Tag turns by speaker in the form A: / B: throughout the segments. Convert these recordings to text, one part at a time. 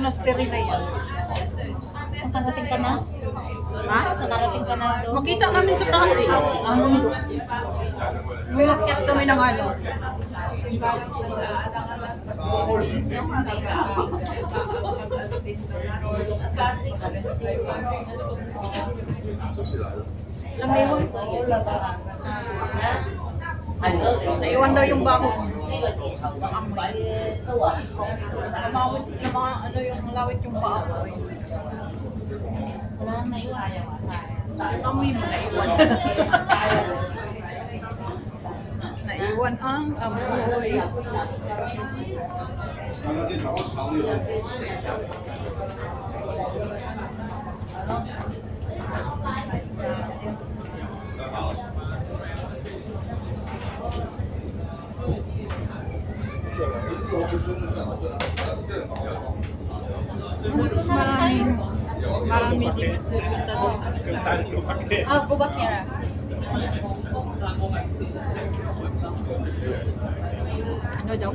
A: monastery na yan.
B: Nakarating ka na?
A: Ha?
B: Nakarating ka na doon?
A: Makita kami sa taas eh. Umakyat kami ng ano. Lang naiwan. Naiwan daw yung bago. Namawit na mga ano yung lawit yung paa ko eh.
B: Wala nang naiwan.
A: Amoy mo naiwan. Naiwan ang amoy. Marami din pupunta doon.
B: Ah, go back here.
A: Ano daw?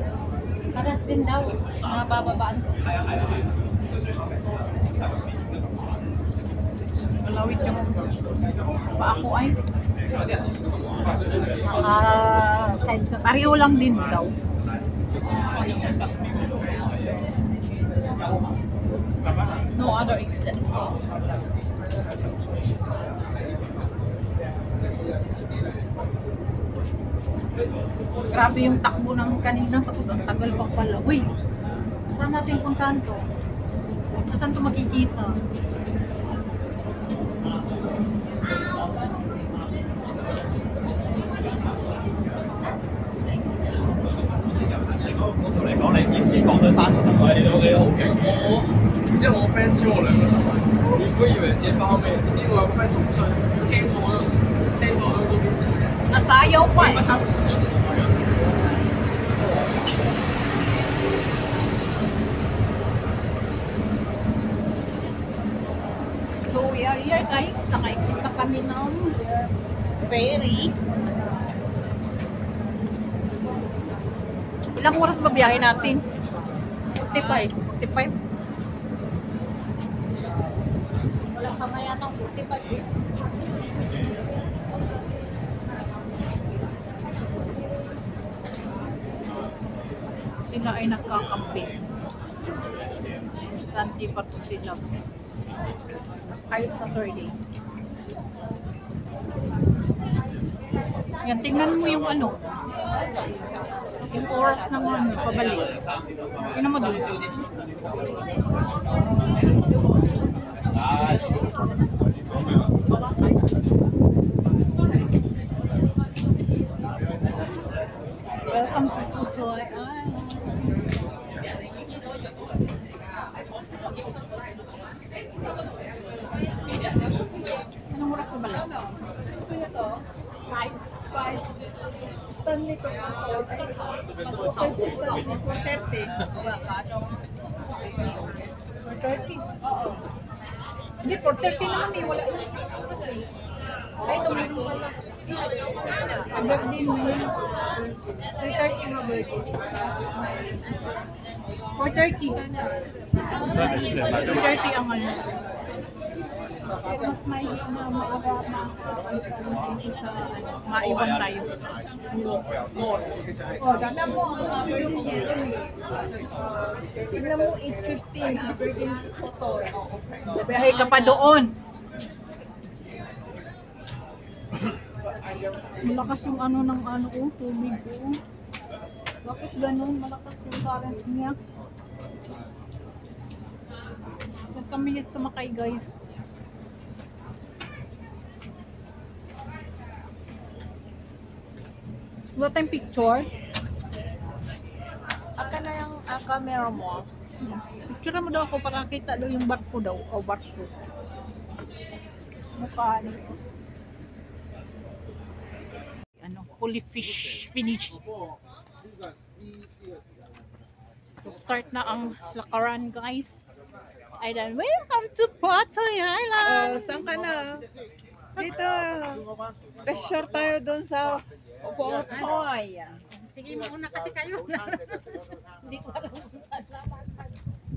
B: Paras din daw. Nabababaan ko.
A: Malawit yung paa ko ay.
B: Side ka.
A: Pareho lang din daw. No other except. Grabe yung takbo ng kanina tapos ang tagal pa pala. Uy, saan natin puntahan to? Saan to makikita?
C: friend 超我兩個手位，原本以為自己包咩，呢個有個 friend 仲衰，聽咗嗰時，聽咗嗰邊，
A: Nasayaw pa eh.
C: 差唔多錢位啊。
A: So we are here guys, naka-exit na kami ng ferry. Ilang oras ba biyahe natin? 45. 45?
B: Walang kamaya ng 45 eh.
A: Sila ay nagkakampi. Santi pa to sila. Kahit Saturday. Yan, tingnan mo yung ano. Yung oras ng ano, pabalik. Tingnan mo doon. Welcome to Putoy Island. Anong oras pa balik?
D: Gusto niyo to? 5. Stanley to. 430.
A: 4:30? Oo. Hindi, 4:30 naman eh. Wala na. Ay, tumingin pala. Ang birthday mo yun. 3:30 nga birthday. 4:30. 4:30 ang ano. Mas may na maaga sa maibang tayo.
D: Oh, ganda mo ang birthday nito. Tignan mo 8:15 ang birthday photo.
A: Biyahe ka pa doon. Malakas yung ano ng ano ko, tubig ko. Bakit ganun? Malakas yung current niya. Nagkamilit sa Makay guys. Wala tayong picture.
D: Aka na yung camera mo.
A: Picture mo daw ako para kita daw yung barko daw. O barko. Mukha nito. Ano, fully fish finish. So start na ang lakaran guys. Ayan, welcome to Putoy Island.
D: Saan ka na? Dito. Pressure tayo doon sa Putoy.
B: Sige, mauna kasi kayo. Hindi ko alam kung saan laman.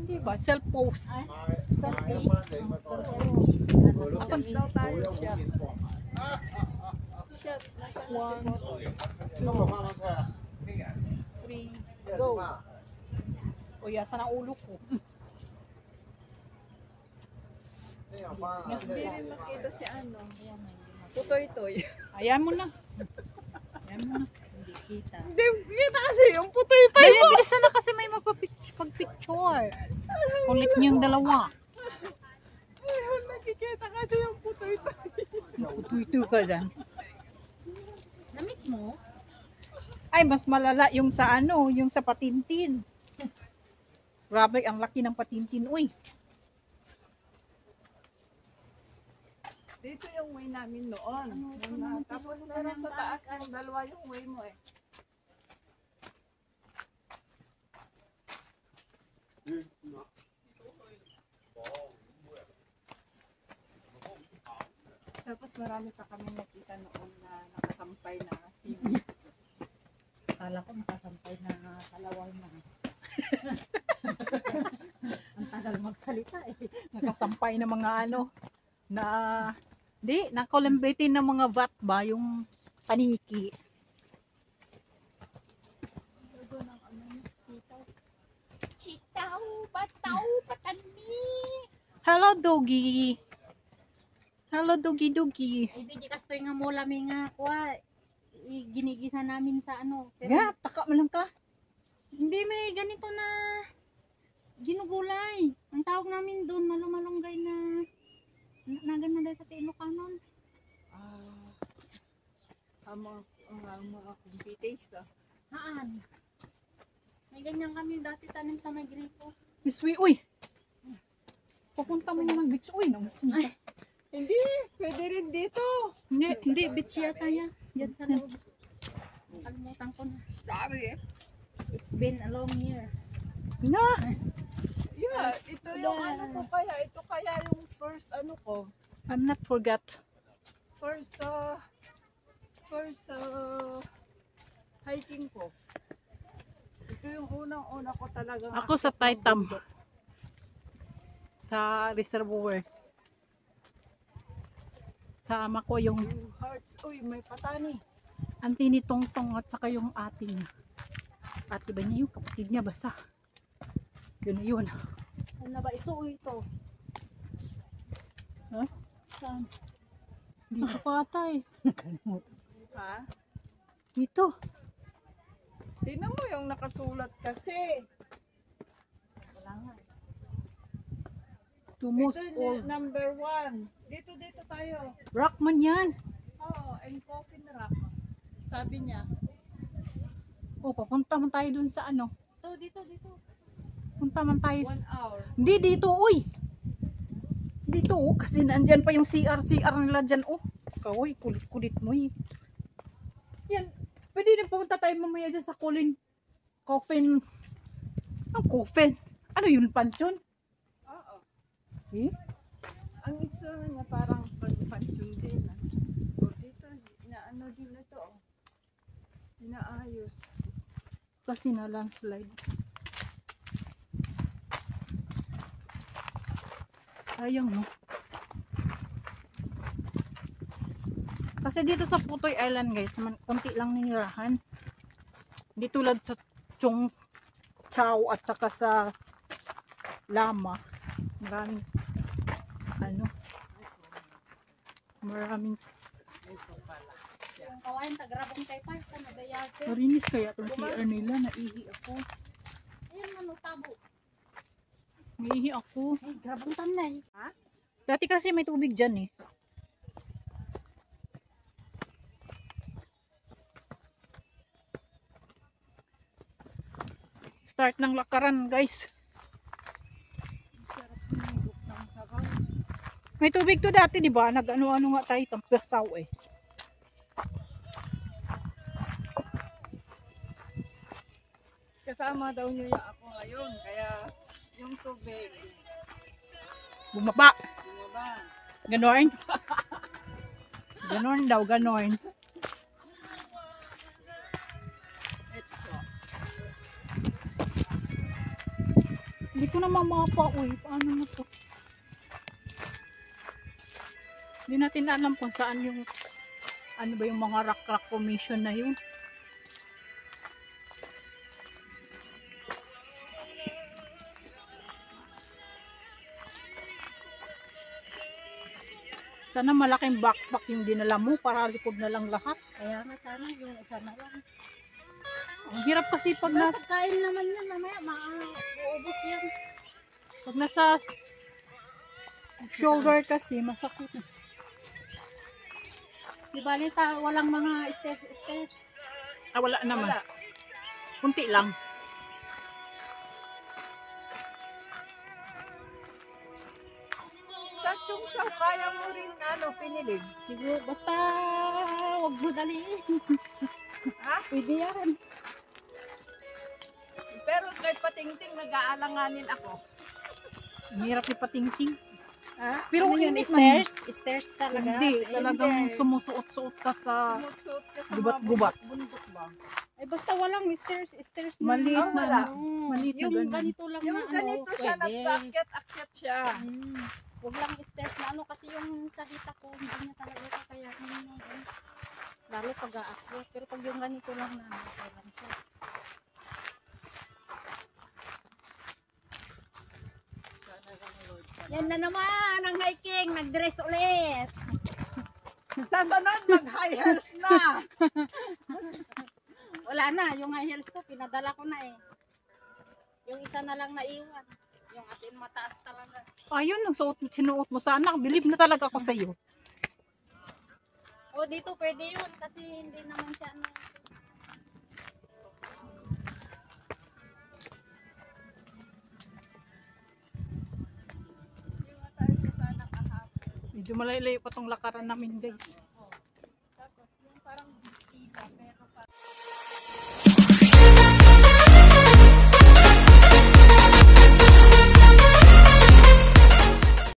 A: Hindi ba? Self-post.
B: Ay, selfie.
A: Ako,
D: Daw tayo shot. Shot. Nasa na
A: One.
D: si Boto? 3. Go.
A: o yasa ng ulo ko.
D: Hindi rin makita si ano.
B: Ayan, hindi na.
D: Putoy-toy.
A: Ayan mo na. Ayan mo na.
B: Hindi kita.
D: Hindi, kita kasi yung putoy-toy.
A: Dali, bilisan na kasi may magpapicture. Kulit niyong dalawa.
D: Ayun, nakikita kasi yung putoy-toy.
A: Tutu ka dyan.
B: Na-miss mo?
A: Ay, mas malala yung sa ano, yung sa patintin. Grabe, ang laki ng patintin. Uy,
D: Dito yung way namin noon. Tapos meron sa taas yung dalawa yung way mo eh. Tapos marami pa kami nakita noon na nakasampay na seaweeds.
B: Kala ko nakasampay na kalawal na. Ang tagal magsalita eh.
A: nakasampay na mga ano, na, di, nakolambritin ng mga vat ba, yung paniki.
D: Doon ang ano, sitaw.
A: Sitaw, bataw, patani. Hello, doggy. Hello, doggy.
B: Ay, di kastoy nga mo lami nga kuha. Ginigisa namin sa ano. Pero
A: Nga, taka mo lang ka.
B: hindi may ganito na ginugulay. Ang tawag namin doon, malumalunggay na nagan na dahil sa Ilocanon.
D: Ang mga kumpites ah.
B: Haan. May ganyan kami dati tanim sa may gripo.
A: Miss Wee, uy. Pupunta mo naman beach. Uy, namasunta.
D: Hindi, pwede rin dito.
A: Hindi,
B: Beach yata yan. Diyan sa loob. Nakalimutan ko na.
D: Dami eh.
B: It's been a long year.
A: na.
D: Yeah,
A: Yes.
D: ito yung ano ko kaya. Ito kaya yung first ano ko.
A: I'm not forgot.
D: First hiking ko. Ito yung unang-una ko talaga.
A: Ako sa Taitam. Sa reservoir. Sama ko yung
D: Hearts. Uy, may patani.
A: auntie ni Tongtong at saka yung ate niya. Ate ba niya yung kapatid niya basta. Yun na yun.
B: Saan na ba ito o ito?
A: Ha?
B: Saan?
A: Dito pa ata eh.
D: Ha?
A: Dito.
D: Tingnan mo yung nakasulat kasi.
B: Wala nga.
A: To most
D: Ito
A: old.
D: number 1. Dito tayo.
A: Rockman yan.
D: Oo, and coffin rock. Sabi niya.
A: O, papunta man tayo dun sa ano.
B: Dito.
A: Punta man tayo.
D: 1 hour.
A: Hindi, dito, uy. Dito, oh, kasi nandyan pa yung CR nila dyan, oh. Kaway, kulit-kulit mo, eh. Yan, pwede din pumunta tayo mamaya dyan sa coffin. Ang coffin? Ano yun, pansyon?
D: Oo.
A: Eh?
D: Ang itsura niya parang pag-pansyon din. O dito, inaano din ito. Oh. Inaayos.
A: Kasi na landslide. Sayang, no? Kasi dito sa Putoy Island, guys, konti lang ninirahan. Hindi tulad sa Chong Chow at saka sa Lama. Maraming
D: Ito pala.
B: Yung kawain, tagrabong kay pa. Ano ba yate?
A: marinis kaya itong CR nila. Naihi ako.
B: Ayun man, tabo.
A: Naihi ako.
B: Ay, grabong tanay.
A: Dati kasi may tubig dyan, eh. Start ng lakaran, guys.
D: Sarap pinigok ng sabaw.
A: May tubig to dati, di ba? Nag-ano-ano nga tayo, tampasaw eh.
D: Kasama daw niyo yung ako ngayon. Kaya yung tubig.
A: Bumaba.
D: Bumaba.
A: Ganon. Ganon daw, ganon.
D: Etchos.
A: Hindi ko Ito naman mga pa-uwi. Paano na to? Hindi natin alam kung saan yung ano ba yung mga rock formation na yun. Sana malaking backpack yung dinala mo para likod na lang lahat.
B: Kaya nga sana yung isa na lang.
A: Ang hirap kasi pag nasa,
B: Kain naman yan mamaya, mauubos yan.
A: pag nasa shoulder kasi masakit.
B: Di balita, walang mga steps.
A: Ah, wala naman.
D: Wala.
A: Kunti lang.
D: Sa Chung Chow, kaya mo rin pinilig.
B: Siguro, basta wag mo daliin.
D: Ha?
B: Pwede yan.
D: Pero kahit patingting, nag-aalanganin ako.
A: Ang hirap ipatingting.
D: Ha?
A: Pero
B: Ano yun,
A: hindi
B: stairs? Stairs talaga.
A: Hindi,
B: As in.
A: talagang
D: Hindi.
A: sumusuot-suot ka sa
D: Sumutsuot ka sa
A: Gubat-gubat.
D: mga bundok ba?
B: Ay, basta walang stairs na.
A: maliit
D: Oh,
A: na,
D: wala.
A: maliit na
B: Yung
A: ganun.
B: ganito lang
D: Yung
B: na ano,
D: ganito siya,
B: pwede.
D: nagpaakyat-akyat siya.
B: Huwag lang stairs na ano kasi yung sa hita ko, hindi niya talaga kakayanin mo. Lalo pag aakyat. Pero pag yung ganito lang na ano, okay lang siya. Yan na naman ang hiking, nag-dress ulit.
D: Sa sunod, mag-high heels na.
B: Wala na, yung high heels ko, pinadala ko na eh. Yung isa na lang naiwan. Yung as in mataas talaga.
A: Ayun, yung sinuot mo sana. Believe na talaga ako sa iyo.
B: O dito pwede yun kasi hindi naman siya ano.
A: Medyo malayo pa tong lakaran namin, guys.